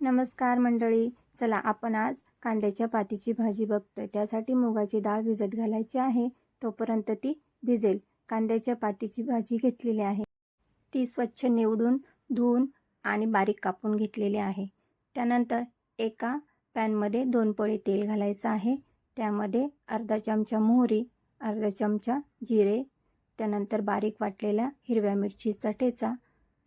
नमस्कार मंडळी, चला आपण आज कांद्याच्या पातीची भाजी बघतोय। त्यासाठी मुगाची डाळ भिजत घालायची आहे। तोपर्यंत ती भिजेल। कांद्याच्या पातीची भाजी घेतलेली आहे। ती स्वच्छ निवडून धुवून आणि बारीक कापून घेतलेली आहे। त्यानंतर एका पॅनमध्ये 2 पळी तेल घालायचं आहे। त्यामध्ये अर्धा चमचा मोहरी, अर्धा चमचा जिरे, त्यानंतर बारीक वाटलेला हिरव्या मिरचीचा ठेचा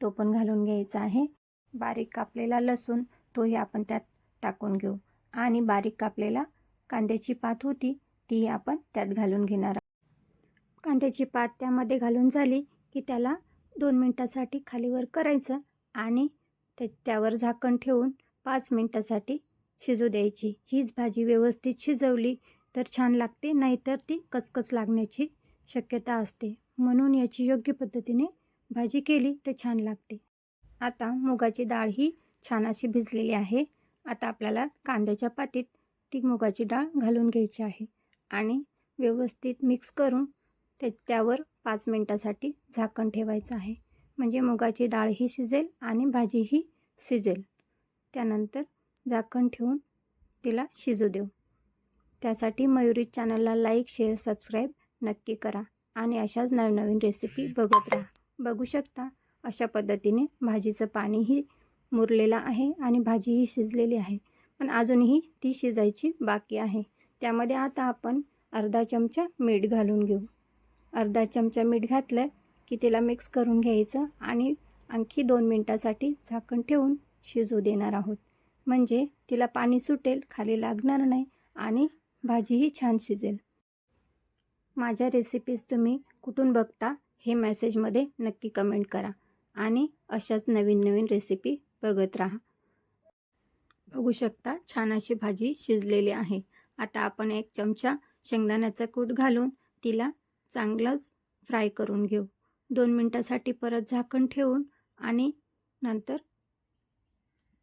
तो पण घालून घ्यायचा आहे। बारीक कापलेला लसूण तोही आपण त्यात टाकून घेऊ आणि बारीक कापलेला कांद्याची पात होती ती आपण त्यात घालून घेणार आहोत। कांद्याची पात त्यामध्ये घालून झाली की त्याला 2 मिनिटासाठी खालीवर करायचं आणि त्यावर झाकण ठेवून 5 मिनिटासाठी शिजू द्यायची। हीच भाजी व्यवस्थित शिजवली तर छान लागते, नाहीतर ती कचकच लागण्याची शक्यता असते। म्हणून याची योग्य पद्धतीने भाजी केली तर छान लागते। आता मुगाची डाळ ही छान अशी भिजलेली आहे। आता आपल्याला कांद्याच्या पातीत ती मुगाची डाळ घालून घ्यायची आहे आणि व्यवस्थित मिक्स करून त्यावर 5 मिनिटासाठी झाकण ठेवायचं आहे। म्हणजे मुगाची डाळ ही शिजेल आणि भाजी ही शिजेल। त्यानंतर झाकण ठेवून तिला शिजू देऊ। त्यासाठी मयुरी चॅनलला लाईक, शेअर, सबस्क्राईब नक्की करा आणि अशाच नवनवीन रेसिपी बघत राहा। बघू शकता अशा पद्धतीने भाजीचं पाणीही मुरलेलं आहे आणि भाजीही शिजलेली आहे, पण अजूनही ती शिजायची बाकी आहे। त्यामध्ये आता आपण अर्धा चमचा मीठ घालून घेऊ। अर्धा चमचा मीठ घातलं की तिला मिक्स करून घ्यायचं आणि आणखी 2 मिनिटासाठी झाकण ठेवून शिजू देणार आहोत। म्हणजे तिला पाणी सुटेल, खाली लागणार नाही आणि भाजीही छान शिजेल। माझ्या रेसिपीज तुम्ही कुठून बघता हे मेसेजमध्ये नक्की कमेंट करा आणि अशाच नवीन नवीन रेसिपी बघत राहा। बघू शकता छान अशी भाजी शिजलेली आहे। आता आपण 1 चमचा शेंगदाण्याचा कूट घालून तिला चांगलंच फ्राय करून घेऊ। 2 मिनिटासाठी परत झाकण ठेवून आणि नंतर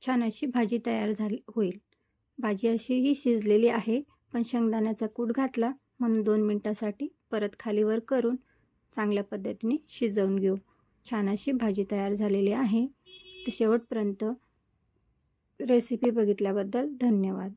छान अशी भाजी तयार होईल। भाजी अशीही शिजलेली आहे, पण शेंगदाण्याचा कूट घातला म्हणून 2 मिनिटासाठी परत खालीवर करून चांगल्या पद्धतीने शिजवून घेऊ। छान अशी भाजी तयार झालेली आहे। तर शेवटपर्यंत रेसिपी बघितल्याबद्दल धन्यवाद।